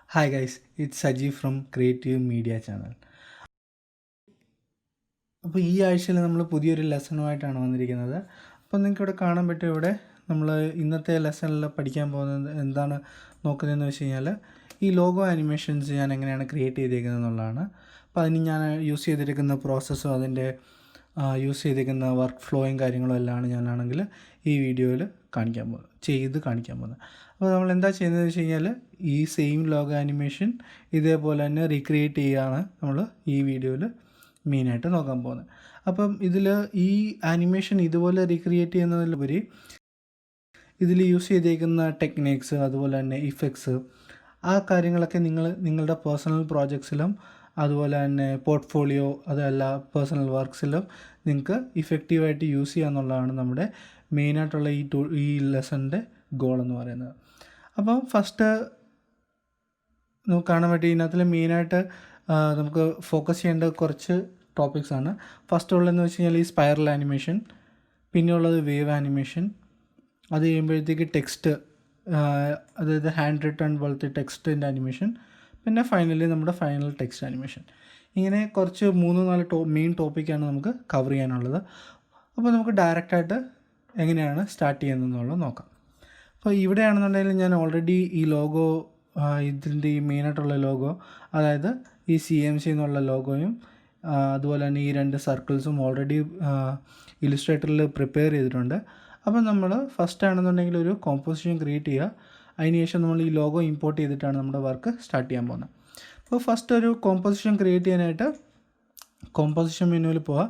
Hi guys, it's Saji from Creative Media Channel. അപ്പോൾ ഈ ആഴ്ചയിൽ നമ്മൾ പുതിയൊരു ലെസണുമായിട്ടാണ് വന്നിരിക്കുന്നത്. അപ്പോൾ നിങ്ങൾക്ക് ഇവിടെ കാണാൻ പറ്റും, ഇവിടെ നമ്മൾ ഇന്നത്തെ ലെസണിൽ പഠിക്കാൻ പോകുന്നത് എന്താണ് നോക്കുന്നതെന്ന് വെച്ച് കഴിഞ്ഞാൽ ഈ ലോഗോ ആനിമേഷൻസ് ഞാൻ എങ്ങനെയാണ് ക്രിയേറ്റ് ചെയ്തേക്കുന്നത് എന്നുള്ളതാണ്. അപ്പോൾ അതിന് ഞാൻ യൂസ് ചെയ്തിരിക്കുന്ന പ്രോസസ്സും അതിൻ്റെ യൂസ് ചെയ്തിരിക്കുന്ന വർക്ക് ഫ്ലോയും കാര്യങ്ങളും എല്ലാമാണ് ഞാനാണെങ്കിൽ ഈ വീഡിയോയിൽ കാണിക്കാൻ പോകുന്നത്. അപ്പോൾ നമ്മൾ എന്താ ചെയ്യുന്നതെന്ന് വെച്ച് കഴിഞ്ഞാൽ ഈ സെയിം ലോഗോ ആനിമേഷൻ ഇതേപോലെ തന്നെ റീക്രിയേറ്റ് ചെയ്യുകയാണ് നമ്മൾ ഈ വീഡിയോയിൽ മെയിനായിട്ട് നോക്കാൻ പോകുന്നത്. അപ്പം ഇതിൽ ഈ ആനിമേഷൻ ഇതുപോലെ റീക്രിയേറ്റ് ചെയ്യുന്നതിലുപരി ഇതിൽ യൂസ് ചെയ്തേക്കുന്ന ടെക്നിക്സ്, അതുപോലെ തന്നെ ഇഫക്ട്സ്, ആ കാര്യങ്ങളൊക്കെ നിങ്ങളുടെ പേഴ്സണൽ പ്രോജക്ട്സിലും അതുപോലെ തന്നെ പോർട്ട്ഫോളിയോ അതല്ല പേഴ്സണൽ വർക്ക്സിലും നിങ്ങൾക്ക് ഇഫക്റ്റീവായിട്ട് യൂസ് ചെയ്യുക എന്നുള്ളതാണ് നമ്മുടെ മെയിനായിട്ടുള്ള ഈ ലെസണിൻ്റെ ഗോൾ എന്ന് പറയുന്നത്. അപ്പം ഫസ്റ്റ് നമുക്ക് കാണാൻ പറ്റും, ഇതിനകത്തിൽ മെയിനായിട്ട് നമുക്ക് ഫോക്കസ് ചെയ്യേണ്ട കുറച്ച് ടോപ്പിക്സാണ്. ഫസ്റ്റ് ഉള്ളതെന്ന് വെച്ച് കഴിഞ്ഞാൽ ഈ സ്പൈറൽ ആനിമേഷൻ, പിന്നെ ഉള്ളത് വേവ് ആനിമേഷൻ, അത് കഴിയുമ്പോഴത്തേക്ക് ടെക്സ്റ്റ്, അതായത് ഹാൻഡ് റിട്ടൺ പോലത്തെ ടെക്സ്റ്റിൻ്റെ ആനിമേഷൻ, പിന്നെ ഫൈനലി നമ്മുടെ ഫൈനൽ ടെക്സ്റ്റ് ആനിമേഷൻ. ഇങ്ങനെ കുറച്ച് 3-4 മെയിൻ ടോപ്പിക്കാണ് നമുക്ക് കവർ ചെയ്യാനുള്ളത്. അപ്പോൾ നമുക്ക് ഡയറക്റ്റായിട്ട് എങ്ങനെയാണ് സ്റ്റാർട്ട് ചെയ്യുന്നതെന്നുള്ളത് നോക്കാം. അപ്പോൾ ഇവിടെയാണെന്നുണ്ടെങ്കിൽ ഞാൻ ഓൾറെഡി ഈ ലോഗോ, ഇതിൻ്റെ ഈ മെയിനായിട്ടുള്ള ലോഗോ, അതായത് ഈ CMC എന്നുള്ള ലോഗോയും അതുപോലെ തന്നെ ഈ 2 സർക്കിൾസും ഓൾറെഡി ഇല്ലുസ്ട്രേറ്ററിൽ പ്രിപ്പയർ ചെയ്തിട്ടുണ്ട്. അപ്പോൾ നമ്മൾ ഫസ്റ്റ് ആണെന്നുണ്ടെങ്കിൽ ഒരു കോമ്പോസിഷൻ ക്രിയേറ്റ് ചെയ്യുക. അതിനുശേഷം നമ്മൾ ഈ ലോഗോ ഇമ്പോർട്ട് ചെയ്തിട്ടാണ് നമ്മുടെ വർക്ക് സ്റ്റാർട്ട് ചെയ്യാൻ പോകുന്നത്. അപ്പോൾ ഫസ്റ്റ് ഒരു കോമ്പോസിഷൻ ക്രിയേറ്റ് ചെയ്യാനായിട്ട് കോമ്പോസിഷൻ മെനുവിൽ പോവുക.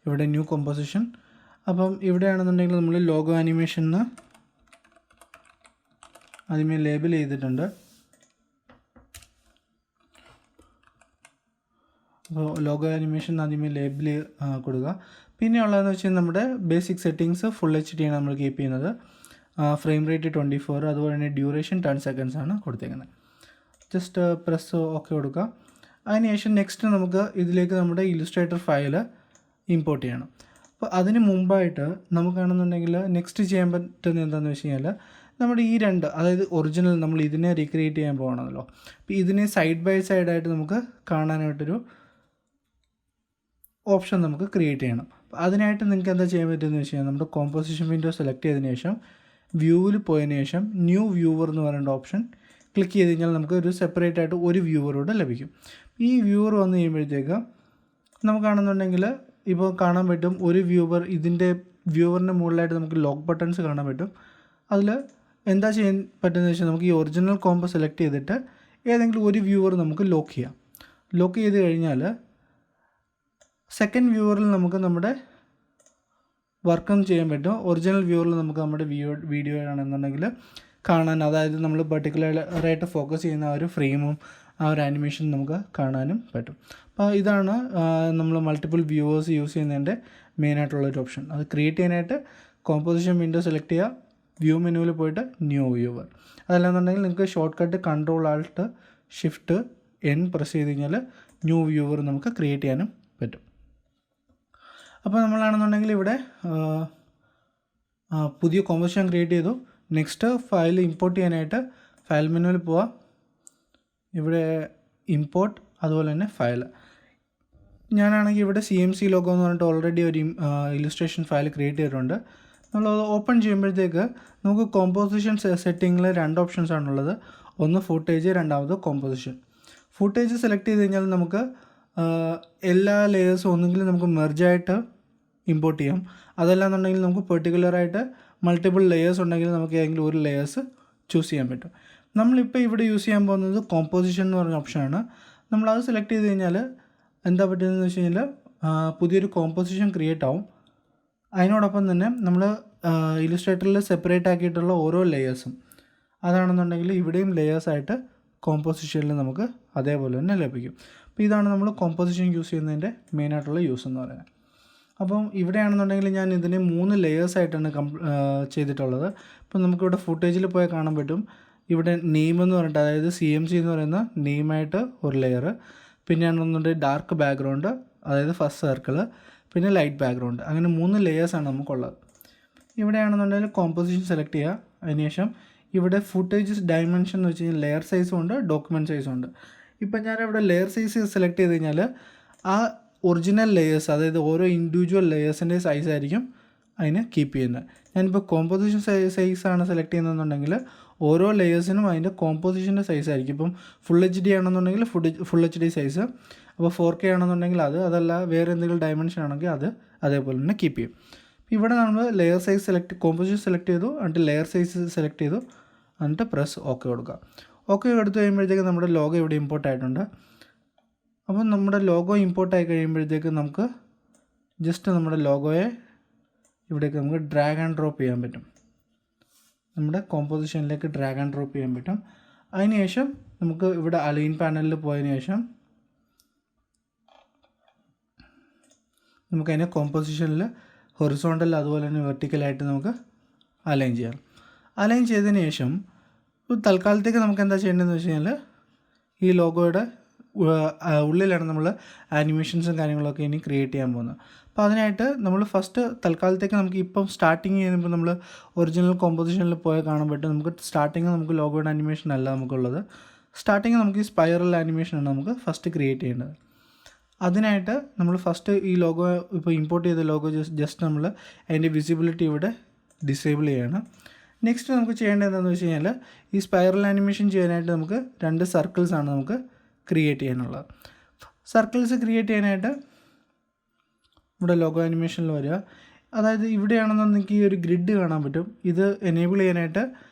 ഇവിടെ ന്യൂ കോമ്പോസിഷൻ. അപ്പം ഇവിടെയാണെന്നുണ്ടെങ്കിൽ നമ്മൾ ലോഗോ ആനിമേഷന് ആദ്യമേ ലേബൽ ചെയ്തിട്ടുണ്ട്. അപ്പോൾ ലോഗോ ആനിമേഷൻ ആദ്യമേ ലേബിൾ കൊടുക്കുക. പിന്നെ ഉള്ളതെന്ന് വെച്ചാൽ നമ്മുടെ ബേസിക് സെറ്റിങ്സ് ഫുൾ HD ആണ് നമ്മൾ കീപ്പ് ചെയ്യുന്നത്. ഫ്രെയിം റേറ്റ് 24, അതുപോലെ തന്നെ ഡ്യൂറേഷൻ 10 seconds ആണ് കൊടുത്തേക്കുന്നത്. ജസ്റ്റ് പ്രസ് ഓക്കെ കൊടുക്കുക. അതിനുശേഷം നെക്സ്റ്റ് നമുക്ക് ഇതിലേക്ക് നമ്മുടെ ഇല്ലുസ്ട്രേറ്റർ ഫയൽ ഇമ്പോർട്ട് ചെയ്യണം. അപ്പോൾ അതിന് മുമ്പായിട്ട് നമുക്കാണെന്നുണ്ടെങ്കിൽ നെക്സ്റ്റ് ചെയ്യാൻ പറ്റുന്നത് എന്താണെന്ന് വെച്ച് കഴിഞ്ഞാൽ നമ്മുടെ ഈ 2, അതായത് ഒറിജിനൽ നമ്മൾ ഇതിനെ റീക്രിയേറ്റ് ചെയ്യാൻ പോകണമല്ലോ. അപ്പോൾ ഇതിനെ സൈഡ് ബൈ സൈഡായിട്ട് നമുക്ക് കാണാനായിട്ടൊരു ഓപ്ഷൻ നമുക്ക് ക്രിയേറ്റ് ചെയ്യണം. അപ്പോൾ അതിനായിട്ട് നിങ്ങൾക്ക് എന്താ ചെയ്യാൻ പറ്റുമെന്ന് വെച്ച് കഴിഞ്ഞാൽ നമ്മുടെ കോമ്പോസിഷൻ വിൻഡോ സെലക്ട് ചെയ്തതിന് ശേഷം വ്യൂവിൽ പോയതിന് ശേഷം ന്യൂ വ്യൂവർ എന്ന് പറയുന്ന ഓപ്ഷൻ ക്ലിക്ക് ചെയ്ത് കഴിഞ്ഞാൽ നമുക്ക് ഒരു സെപ്പറേറ്റ് ആയിട്ട് ഒരു വ്യൂവറോട് ലഭിക്കും. ഈ വ്യൂവർ വന്നു കഴിയുമ്പോഴത്തേക്ക് നമുക്കാണെന്നുണ്ടെങ്കിൽ ഇപ്പോൾ കാണാൻ പറ്റും ഒരു വ്യൂവർ, ഇതിൻ്റെ വ്യൂവറിൻ്റെ മുകളിലായിട്ട് നമുക്ക് ലോക്ക് ബട്ടൺസ് കാണാൻ പറ്റും. അതിൽ എന്താ ചെയ്യാൻ പറ്റുന്നത് വെച്ചാൽ നമുക്ക് ഈ ഒറിജിനൽ കോമ്പോ സെലക്ട് ചെയ്തിട്ട് ഏതെങ്കിലും ഒരു വ്യൂവർ നമുക്ക് ലോക്ക് ചെയ്യാം. ലോക്ക് ചെയ്ത് കഴിഞ്ഞാൽ സെക്കൻഡ് വ്യൂവറിൽ നമുക്ക് നമ്മുടെ വർക്കും ചെയ്യാൻ പറ്റും. ഒറിജിനൽ വ്യൂവറിൽ നമുക്ക് നമ്മുടെ വീഡിയോ ആണെന്നുണ്ടെങ്കിൽ കാണാൻ, അതായത് നമ്മൾ പെർട്ടിക്കുലറായിട്ട് ഫോക്കസ് ചെയ്യുന്ന ആ ഒരു ഫ്രെയിമും ആ ഒരു ആനിമേഷൻ നമുക്ക് കാണാനും പറ്റും. അപ്പോൾ ഇതാണ് നമ്മൾ മൾട്ടിപ്പിൾ വ്യൂവേഴ്സ് യൂസ് ചെയ്യുന്നതിൻ്റെ മെയിനായിട്ടുള്ളൊരു ഓപ്ഷൻ. അത് ക്രിയേറ്റ് ചെയ്യാനായിട്ട് കോമ്പോസിഷൻ വിൻഡോ സെലക്ട് ചെയ്യുക, വ്യൂ മെനുവിൽ പോയിട്ട് ന്യൂ വ്യൂവർ. അതല്ലാന്നുണ്ടെങ്കിൽ നിങ്ങൾക്ക് ഷോർട്ട് കട്ട് Ctrl+Alt+Shift+N പ്രസ് ചെയ്ത് കഴിഞ്ഞാൽ ന്യൂ വ്യൂവർ നമുക്ക് ക്രിയേറ്റ് ചെയ്യാനും പറ്റും. അപ്പോൾ നമ്മളാണെന്നുണ്ടെങ്കിൽ ഇവിടെ പുതിയ കോമ്പോസിഷൻ ക്രിയേറ്റ് ചെയ്തു. നെക്സ്റ്റ് ഫയൽ ഇമ്പോർട്ട് ചെയ്യാനായിട്ട് ഫയൽ മെനുവിൽ പോവാം. ഇവിടെ ഇമ്പോർട്ട്, അതുപോലെ തന്നെ ഫയൽ. ഞാനാണെങ്കിൽ ഇവിടെ CMC ലോഗോ എന്ന് പറഞ്ഞിട്ട് ഓൾറെഡി ഒരു ഇല്ലുസ്ട്രേഷൻ ഫയൽ ക്രിയേറ്റ് ചെയ്തിട്ടുണ്ട്. നമ്മളത് ഓപ്പൺ ചെയ്യുമ്പോഴത്തേക്ക് നമുക്ക് കോമ്പോസിഷൻ സെറ്റിങ്ങിൽ 2 ഓപ്ഷൻസ് ആണുള്ളത്. ഒന്ന് ഫുട്ടേജ്, രണ്ടാമത് കോമ്പോസിഷൻ. ഫുട്ടേജ് സെലക്ട് ചെയ്ത് കഴിഞ്ഞാൽ നമുക്ക് എല്ലാ ലെയേഴ്സും ഒന്നുകിൽ നമുക്ക് മെർജായിട്ട് ഇമ്പോർട്ട് ചെയ്യാം, അതല്ലാന്നുണ്ടെങ്കിൽ നമുക്ക് പെർട്ടിക്കുലറായിട്ട് മൾട്ടിപ്പിൾ ലെയേഴ്സ് ഉണ്ടെങ്കിൽ നമുക്ക് ഏതെങ്കിലും ഒരു ലെയേഴ്സ് ചൂസ് ചെയ്യാൻ പറ്റും. നമ്മളിപ്പോൾ ഇവിടെ യൂസ് ചെയ്യാൻ പോകുന്നത് കോമ്പോസിഷൻ എന്ന് പറഞ്ഞ ഓപ്ഷനാണ്. നമ്മളത് സെലക്ട് ചെയ്ത് കഴിഞ്ഞാൽ എന്താ പറ്റുന്നതെന്ന് വെച്ച് കഴിഞ്ഞാൽ പുതിയൊരു കോമ്പോസിഷൻ ക്രിയേറ്റ് ആവും. അതിനോടൊപ്പം തന്നെ നമ്മൾ ഇല്ലുസ്ട്രേറ്ററിൽ സെപ്പറേറ്റ് ആക്കിയിട്ടുള്ള ഓരോ ലെയേഴ്സും, അതാണെന്നുണ്ടെങ്കിൽ ഇവിടെയും ലെയേഴ്സായിട്ട് കോമ്പോസിഷനിൽ നമുക്ക് അതേപോലെ തന്നെ ലഭിക്കും. അപ്പോൾ ഇതാണ് നമ്മൾ കോമ്പോസിഷൻ യൂസ് ചെയ്യുന്നതിൻ്റെ മെയിനായിട്ടുള്ള യൂസ് എന്ന് പറയുന്നത്. അപ്പം ഇവിടെയാണെന്നുണ്ടെങ്കിൽ ഞാൻ ഇതിനെ 3 ലെയേഴ്സായിട്ടാണ് ചെയ്തിട്ടുള്ളത്. ഇപ്പം നമുക്കിവിടെ ഫുട്ടേജിൽ പോയാൽ കാണാൻ പറ്റും, ഇവിടെ നെയിം എന്ന് പറഞ്ഞിട്ട്, അതായത് CMC എന്ന് പറയുന്ന നെയിമായിട്ട് ഒരു ലെയർ, പിന്നെ ആണെന്നുണ്ടെങ്കിൽ ഡാർക്ക് ബാക്ക്ഗ്രൗണ്ട്, അതായത് ഫസ്റ്റ് സർക്കിൾ, പിന്നെ ലൈറ്റ് ബാക്ക്ഗ്രൗണ്ട്, അങ്ങനെ 3 ലെയേഴ്സാണ് നമുക്കുള്ളത്. ഇവിടെയാണെന്നുണ്ടെങ്കിൽ കോമ്പോസിഷൻ സെലക്ട് ചെയ്യുക. അതിനുശേഷം ഇവിടെ ഫുട്ടേജസ് ഡയമെൻഷൻ എന്ന് വെച്ച് കഴിഞ്ഞാൽ ലെയർ സൈസും ഉണ്ട്, ഡോക്യുമെൻറ്റ് സൈസും ഉണ്ട്. ഇപ്പം ഞാനിവിടെ ലെയർ സൈസ് സെലക്ട് ചെയ്ത് കഴിഞ്ഞാൽ ആ ഒറിജിനൽ ലെയേഴ്സ്, അതായത് ഓരോ ഇൻഡിവിജ്വൽ ലെയേഴ്സിൻ്റെ സൈസ് ആയിരിക്കും അതിന് കീപ്പ് ചെയ്യുന്നത്. ഞാനിപ്പോൾ കോമ്പോസിഷൻ സൈസാണ് സെലക്ട് ചെയ്യുന്നതെന്നുണ്ടെങ്കിൽ ഓരോ ലെയേഴ്സിനും അതിൻ്റെ കോമ്പോസിഷൻ്റെ സൈസ് ആയിരിക്കും. ഇപ്പം ഫുൾ HD ആണെന്നുണ്ടെങ്കിൽ ഫുൾ HD സൈസ്, അപ്പോൾ 4K ആണെന്നുണ്ടെങ്കിൽ അതല്ല വേറെ എന്തെങ്കിലും ഡയമെൻഷൻ ആണെങ്കിൽ അതേപോലെ തന്നെ കീപ്പ് ചെയ്യും. ഇവിടെ നമ്മൾ ലെയർ സൈസ് കോമ്പോസിഷൻ സെലക്ട് ചെയ്തു, എന്നിട്ട് ലെയർ സൈസ് സെലക്ട് ചെയ്തു, എന്നിട്ട് പ്രസ് ഓക്കെ കൊടുക്കുക. ഓക്കെ എടുത്തു കഴിയുമ്പോഴത്തേക്ക് നമ്മുടെ ലോഗോ ഇവിടെ ഇമ്പോർട്ട് ആയിട്ടുണ്ട്. അപ്പം നമ്മുടെ ലോഗോ ഇമ്പോർട്ട് ആയി കഴിയുമ്പോഴത്തേക്ക് നമുക്ക് ജസ്റ്റ് നമ്മുടെ ലോഗോയെ ഇവിടേക്ക് നമുക്ക് ഡ്രാഗ് ആൻഡ് ഡ്രോപ്പ് ചെയ്യാൻ പറ്റും. നമ്മുടെ കോമ്പോസിഷനിലേക്ക് ഡ്രാഗ് ആൻഡ് ഡ്രോപ്പ് ചെയ്യാൻ പറ്റും. അതിനുശേഷം നമുക്ക് ഇവിടെ അലൈൻ പാനലിൽ പോയതിനു ശേഷം നമുക്കതിനെ കോമ്പോസിഷനിൽ ഹൊറിസോണ്ടൽ അതുപോലെ തന്നെ വെർട്ടിക്കലായിട്ട് നമുക്ക് അലൈൻ ചെയ്യാം. അലൈൻ ചെയ്തതിന് ശേഷം തൽക്കാലത്തേക്ക് നമുക്ക് എന്താ ചെയ്യേണ്ടതെന്ന് വെച്ച് കഴിഞ്ഞാൽ ഈ ലോഗോയുടെ ഉള്ളിലാണ് നമ്മൾ ആനിമേഷൻസും കാര്യങ്ങളൊക്കെ ഇനി ക്രിയേറ്റ് ചെയ്യാൻ പോകുന്നത്. അപ്പോൾ അതിനായിട്ട് നമ്മൾ ഫസ്റ്റ് തൽക്കാലത്തേക്ക് നമുക്ക് ഇപ്പം സ്റ്റാർട്ടിങ് ചെയ്യുമ്പോൾ നമ്മൾ ഒറിജിനൽ കോമ്പോസിഷനിൽ പോയാൽ കാണാൻ പറ്റും. നമുക്ക് സ്റ്റാർട്ടിങ് നമുക്ക് ലോഗോയുടെ ആനിമേഷൻ അല്ല നമുക്കുള്ളത്. സ്റ്റാർട്ടിങ് നമുക്ക് ഈ സ്പൈറൽ ആനിമേഷനാണ് നമുക്ക് ഫസ്റ്റ് ക്രിയേറ്റ് ചെയ്യേണ്ടത്. അതിനായിട്ട് നമ്മൾ ഫസ്റ്റ് ഈ ലോഗോ ഇപ്പോൾ ഇമ്പോർട്ട് ചെയ്ത ലോഗോ ജസ്റ്റ് നമ്മൾ അതിൻ്റെ വിസിബിലിറ്റി ഇവിടെ ഡിസേബിൾ ചെയ്യണം. നെക്സ്റ്റ് നമുക്ക് ചെയ്യേണ്ടത് എന്താണെന്ന് വെച്ച് കഴിഞ്ഞാൽ ഈ സ്പൈറൽ ആനിമേഷൻ ചെയ്യാനായിട്ട് നമുക്ക് 2 സർക്കിൾസാണ് നമുക്ക് ക്രിയേറ്റ് ചെയ്യാനുള്ളത്. സർക്കിൾസ് ക്രിയേറ്റ് ചെയ്യാനായിട്ട് ഇവിടെ ലോഗോ ആനിമേഷനിൽ വരിക. അതായത് ഇവിടെയാണെന്നുണ്ടെങ്കിൽ ഈ ഒരു ഗ്രിഡ് കാണാൻ പറ്റും. ഇത് എനേബിൾ ചെയ്യാനായിട്ട്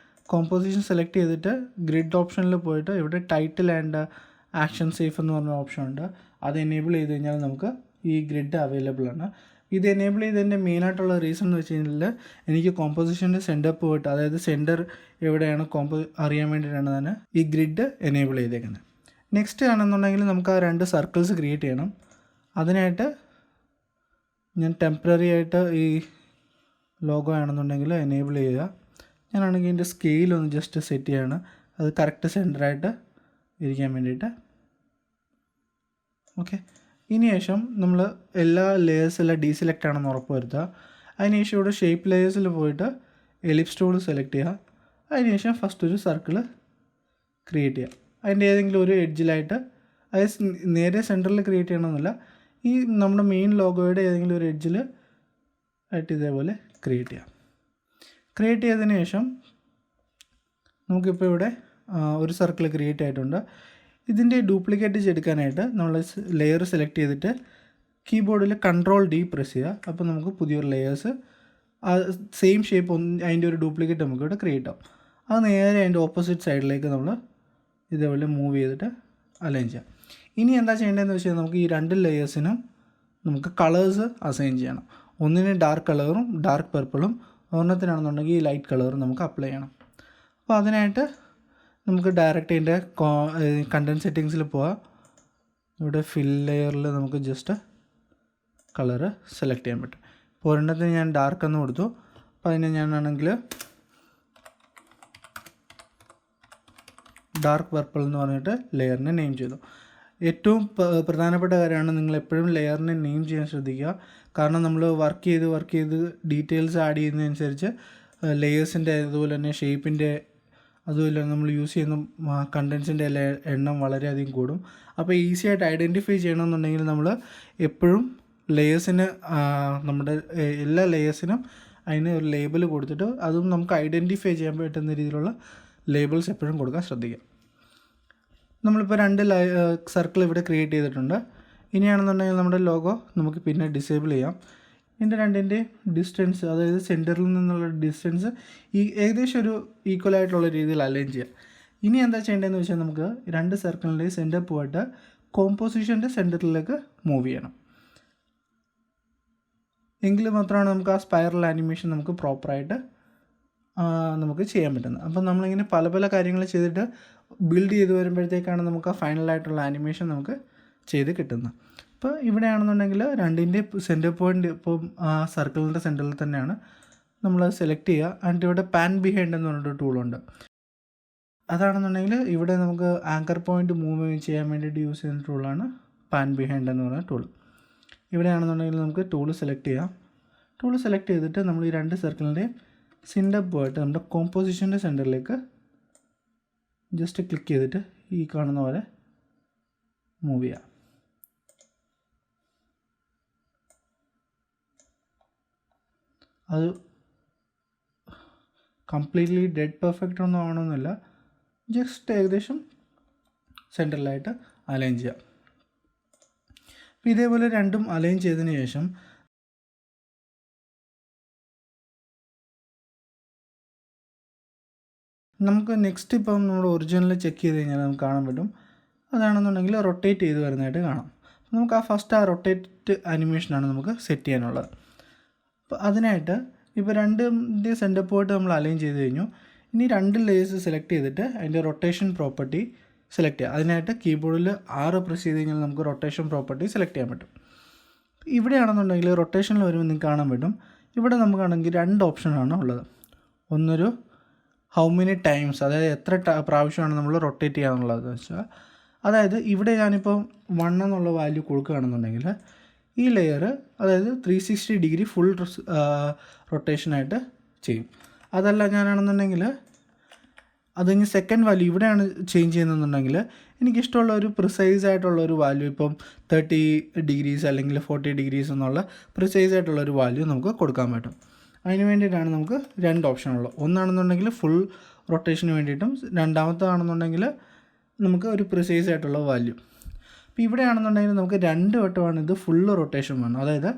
കോമ്പോസിഷൻ സെലക്ട് ചെയ്തിട്ട് ഗ്രിഡ് ഓപ്ഷനിൽ പോയിട്ട് ഇവിടെ ടൈറ്റിൽ ആൻഡ് ആക്ഷൻ സേഫ് എന്ന് പറഞ്ഞ ഓപ്ഷൻ ഉണ്ട്. അത് എനേബിൾ ചെയ്ത് കഴിഞ്ഞാൽ നമുക്ക് ഈ ഗ്രിഡ് അവൈലബിൾ ആണ്. ഇത് എനേബിൾ ചെയ്തതിൻ്റെ മെയിനായിട്ടുള്ള റീസൺ എന്ന് വെച്ച് കഴിഞ്ഞാൽ എനിക്ക് കോമ്പോസിഷൻ്റെ സെൻറ്റർ പോയിട്ട്, അതായത് സെൻറ്റർ എവിടെയാണ് അറിയാൻ വേണ്ടിയിട്ടാണ് ഞാൻ ഈ ഗ്രിഡ് എനേബിൾ ചെയ്തേക്കുന്നത്. നെക്സ്റ്റ് ആണെന്നുണ്ടെങ്കിൽ നമുക്ക് ആ 2 സർക്കിൾസ് ക്രിയേറ്റ് ചെയ്യണം. അതിനായിട്ട് ഞാൻ ടെമ്പററി ആയിട്ട് ഈ ലോഗോ ആണെന്നുണ്ടെങ്കിൽ എനേബിൾ ചെയ്യുക. ഞാനാണെങ്കിൽ ഇതിൻ്റെ സ്കെയിലൊന്ന് ജസ്റ്റ് സെറ്റ് ചെയ്യാണ്, അത് കറക്റ്റ് സെൻറ്ററായിട്ട് ഇരിക്കാൻ വേണ്ടിയിട്ട്. ഓക്കെ, ഇനി ശേഷം നമ്മൾ എല്ലാ ലെയേഴ്സെല്ലാം ഡീസെലക്റ്റ് ആണെന്ന് ഉറപ്പ് വരുത്തുക. അതിനുശേഷം ഇവിടെ ഷേപ്പ് ലെയേഴ്സിൽ പോയിട്ട് എലിപ്സ് ടൂൾ സെലക്ട് ചെയ്യുക. അതിനുശേഷം ഫസ്റ്റ് ഒരു സർക്കിൾ ക്രിയേറ്റ് ചെയ്യുക. അതിൻ്റെ ഏതെങ്കിലും ഒരു എഡ്ജിലായിട്ട്, അതായത് നേരെ സെൻറ്ററിൽ ക്രിയേറ്റ് ചെയ്യണമെന്നില്ല, ഈ നമ്മുടെ മെയിൻ ലോഗോയുടെ ഏതെങ്കിലും ഒരു എഡ്ജിൽ ആയിട്ട് ഇതേപോലെ ക്രിയേറ്റ് ചെയ്യാം. ക്രിയേറ്റ് ചെയ്തതിന് ശേഷം നമുക്കിപ്പോൾ ഇവിടെ ഒരു സർക്കിൾ ക്രിയേറ്റ് ആയിട്ടുണ്ട്. ഇതിൻ്റെ ഡ്യൂപ്ലിക്കേറ്റ് ചെയ്തെടുക്കാനായിട്ട് നമ്മൾ ലെയർ സെലക്ട് ചെയ്തിട്ട് കീബോർഡിൽ Ctrl+D പ്രസ് ചെയ്യുക. അപ്പോൾ നമുക്ക് പുതിയൊരു ലെയേഴ്സ് സെയിം ഷേപ്പ് അതിൻ്റെ ഒരു ഡ്യൂപ്ലിക്കേറ്റ് നമുക്ക് ഇവിടെ ക്രിയേറ്റ് ആവും. അത് നേരെ അതിൻ്റെ ഓപ്പോസിറ്റ് സൈഡിലേക്ക് നമ്മൾ ഇതേപോലെ മൂവ് ചെയ്തിട്ട് അലൈൻ ചെയ്യാം. ഇനി എന്താ ചെയ്യേണ്ടതെന്ന് വെച്ചാൽ നമുക്ക് ഈ 2 ലെയേഴ്സിനും നമുക്ക് കളേഴ്സ് അസൈൻ ചെയ്യണം. ഒന്നിന് ഡാർക്ക് കളറും ഡാർക്ക് പർപ്പിളും, ഒരെണ്ണത്തിനാണെന്നുണ്ടെങ്കിൽ ഈ ലൈറ്റ് കളറും നമുക്ക് അപ്ലൈ ചെയ്യണം. അപ്പോൾ അതിനായിട്ട് നമുക്ക് ഡയറക്റ്റ് ഇതിൻ്റെ കണ്ടൻറ് സെറ്റിങ്സിൽ പോവാം. ഇവിടെ ഫിൽ ലെയറിൽ നമുക്ക് ജസ്റ്റ് കളറ് സെലക്ട് ചെയ്യാൻ പറ്റും. ഇപ്പോൾ ഒരെണ്ണത്തിന് ഞാൻ ഡാർക്ക് എന്ന് കൊടുത്തു. അപ്പോൾ അതിനെ ഞാനാണെങ്കിൽ ഡാർക്ക് പർപ്പിൾ എന്ന് പറഞ്ഞിട്ട് ലെയറിനെ നെയിം ചെയ്തു. ഏറ്റവും പ്രധാനപ്പെട്ട കാര്യമാണ് നിങ്ങൾ എപ്പോഴും ലെയറിനെ നെയിം ചെയ്യാൻ ശ്രദ്ധിക്കുക. കാരണം നമ്മൾ വർക്ക് ചെയ്ത് ഡീറ്റെയിൽസ് ആഡ് ചെയ്യുന്നതനുസരിച്ച് ലെയേഴ്സിൻ്റെ അതുപോലെ തന്നെ ഷേപ്പിൻ്റെ അതുപോലെ നമ്മൾ യൂസ് ചെയ്യുന്ന കണ്ടൻസിൻ്റെ എണ്ണം വളരെയധികം കൂടും. അപ്പോൾ ഈസി ആയിട്ട് ഐഡൻറ്റിഫൈ ചെയ്യണമെന്നുണ്ടെങ്കിൽ നമ്മൾ എപ്പോഴും ലെയേഴ്സിന് നമ്മുടെ എല്ലാ ലെയേഴ്സിനും അതിന് ഒരു ലേബൽ കൊടുത്തിട്ട് അതും നമുക്ക് ഐഡൻറ്റിഫൈ ചെയ്യാൻ പറ്റുന്ന രീതിയിലുള്ള ലേബിൾസ് എപ്പോഴും കൊടുക്കാൻ ശ്രദ്ധിക്കുക. നമ്മളിപ്പോൾ 2 സർക്കിൾ ഇവിടെ ക്രിയേറ്റ് ചെയ്തിട്ടുണ്ട്. ഇനിയാണെന്നുണ്ടെങ്കിൽ നമ്മുടെ ലോഗോ നമുക്ക് പിന്നെ ഡിസേബിൾ ചെയ്യാം. ഇതിൻ്റെ 2ൻ്റെയും ഡിസ്റ്റൻസ്, അതായത് സെൻറ്ററിൽ നിന്നുള്ള ഡിസ്റ്റൻസ് ഏകദേശം ഒരു ഈക്വൽ ആയിട്ടുള്ള രീതിയിൽ അലൈൻ ചെയ്യാം. ഇനി എന്താ ചെയ്യേണ്ടതെന്ന് വെച്ചാൽ നമുക്ക് 2 സർക്കിളിൻ്റെയും സെൻറ്റർ പോയിട്ട് കോമ്പോസിഷൻ്റെ സെൻറ്ററിലേക്ക് മൂവ് ചെയ്യണം. എങ്കിൽ മാത്രമാണ് നമുക്ക് ആ സ്പൈറൽ ആനിമേഷൻ നമുക്ക് പ്രോപ്പറായിട്ട് നമുക്ക് ചെയ്യാൻ പറ്റുന്നത്. അപ്പം നമ്മളിങ്ങനെ പല കാര്യങ്ങൾ ചെയ്തിട്ട് ബിൽഡ് ചെയ്ത് വരുമ്പോഴത്തേക്കാണ് നമുക്ക് ആ ഫൈനലായിട്ടുള്ള ആനിമേഷൻ നമുക്ക് ചെയ്ത് കിട്ടുന്നത്. ഇപ്പോൾ ഇവിടെയാണെന്നുണ്ടെങ്കിൽ 2ൻ്റെ സെൻറ്റർ പോയിൻ്റ് ഇപ്പം സർക്കിളിൻ്റെ സെൻറ്ററിൽ തന്നെയാണ് നമ്മൾ സെലക്ട് ചെയ്യുക. എന്നിട്ട് ഇവിടെ പാൻ ബിഹൈൻഡ് എന്ന് പറഞ്ഞിട്ട് ടൂളുണ്ട്. അതാണെന്നുണ്ടെങ്കിൽ ഇവിടെ നമുക്ക് ആങ്കർ പോയിൻ്റ് മൂവ് ചെയ്യാൻ വേണ്ടിയിട്ട് യൂസ് ചെയ്യുന്ന ടൂളാണ് പാൻ ബിഹൈൻഡ് എന്ന് പറയുന്ന ടൂൾ. ഇവിടെയാണെന്നുണ്ടെങ്കിൽ നമുക്ക് ടൂള് സെലക്ട് ചെയ്യാം. ടൂള് സെലക്ട് ചെയ്തിട്ട് നമ്മൾ ഈ 2 സർക്കിളിൻ്റെയും സെൻറ്റർ പോയിട്ട് നമ്മുടെ കോമ്പോസിഷൻ്റെ സെൻറ്ററിലേക്ക് ജസ്റ്റ് ക്ലിക്ക് ചെയ്തിട്ട് ഈ കാണുന്ന പോലെ മൂവ് ചെയ്യാം. അത് കംപ്ലീറ്റ്ലി ഡെഡ് പെർഫെക്റ്റ് ഒന്നും ആവണമെന്നില്ല, ജസ്റ്റ് ഏകദേശം സെൻറ്ററിലായിട്ട് അലൈൻ ചെയ്യാം. അപ്പോൾ ഇതേപോലെ രണ്ടും അലൈൻ ചെയ്തതിന് ശേഷം നമുക്ക് നെക്സ്റ്റ് ഇപ്പം നമ്മുടെ ഒറിജിനൽ ചെക്ക് ചെയ്ത് കഴിഞ്ഞാൽ നമുക്ക് കാണാൻ പറ്റും. അതാണെന്നുണ്ടെങ്കിൽ റൊട്ടേറ്റ് ചെയ്ത് വരുന്നതായിട്ട് കാണാം. അപ്പോൾ നമുക്ക് ഫസ്റ്റ് റൊട്ടേറ്റ് ആനിമേഷനാണ് നമുക്ക് സെറ്റ് ചെയ്യാനുള്ളത്. അപ്പോൾ അതിനായിട്ട് ഇപ്പോൾ രണ്ടിൻ്റെ സെൻറ്റർ പോയിട്ട് നമ്മൾ അലൈൻ ചെയ്ത് കഴിഞ്ഞു. ഇനി 2 ലേയേഴ്സ് സെലക്ട് ചെയ്തിട്ട് അതിൻ്റെ റൊട്ടേഷൻ പ്രോപ്പർട്ടി സെലക്ട് ചെയ്യുക. അതിനായിട്ട് കീബോർഡിൽ 6 പ്രസ് ചെയ്ത് കഴിഞ്ഞാൽ നമുക്ക് റൊട്ടേഷൻ പ്രോപ്പർട്ടി സെലക്ട് ചെയ്യാൻ പറ്റും. ഇവിടെയാണെന്നുണ്ടെങ്കിൽ റൊട്ടേഷനിൽ വരുമ്പോൾ നിങ്ങൾക്ക് കാണാൻ പറ്റും. ഇവിടെ നമുക്കാണെങ്കിൽ 2 ഓപ്ഷനാണ് ഉള്ളത്. ഒന്നൊരു ഹൗ മെനി ടൈംസ്, അതായത് എത്ര പ്രാവശ്യമാണ് നമ്മൾ റൊട്ടേറ്റ് ചെയ്യാന്നുള്ളതെന്ന് വെച്ചാൽ, അതായത് ഇവിടെ ഞാനിപ്പോൾ 1 എന്നുള്ള വാല്യൂ കൊടുക്കുകയാണെന്നുണ്ടെങ്കിൽ ഈ ലെയർ അതായത് 360 ഡിഗ്രി ഫുൾ റൊട്ടേഷനായിട്ട് ചെയ്യും. അതല്ല ഞാനാണെന്നുണ്ടെങ്കിൽ അത് കഴിഞ്ഞ് സെക്കൻഡ് വാല്യൂ ഇവിടെയാണ് ചേഞ്ച് ചെയ്യുന്നതെന്നുണ്ടെങ്കിൽ എനിക്കിഷ്ടമുള്ള ഒരു പ്രിസൈസ് ആയിട്ടുള്ള ഒരു വാല്യൂ, ഇപ്പം 30 ഡിഗ്രീസ് അല്ലെങ്കിൽ 40 ഡിഗ്രീസ് എന്നുള്ള പ്രിസൈസ് ആയിട്ടുള്ള ഒരു വാല്യൂ നമുക്ക് കൊടുക്കാൻ പറ്റും. അതിന് വേണ്ടിയിട്ടാണ് നമുക്ക് 2 ഓപ്ഷനുള്ളത്. ഒന്നാണെന്നുണ്ടെങ്കിൽ ഫുൾ റൊട്ടേഷന് വേണ്ടിയിട്ടും, രണ്ടാമത്താണെന്നുണ്ടെങ്കിൽ നമുക്ക് ഒരു പ്രിസൈസ് ആയിട്ടുള്ള വാല്യൂ. അപ്പോൾ ഇവിടെയാണെന്നുണ്ടെങ്കിൽ നമുക്ക് 2 വട്ടമാണ് ഇത് ഫുള്ള് റൊട്ടേഷൻ വേണം. അതായത്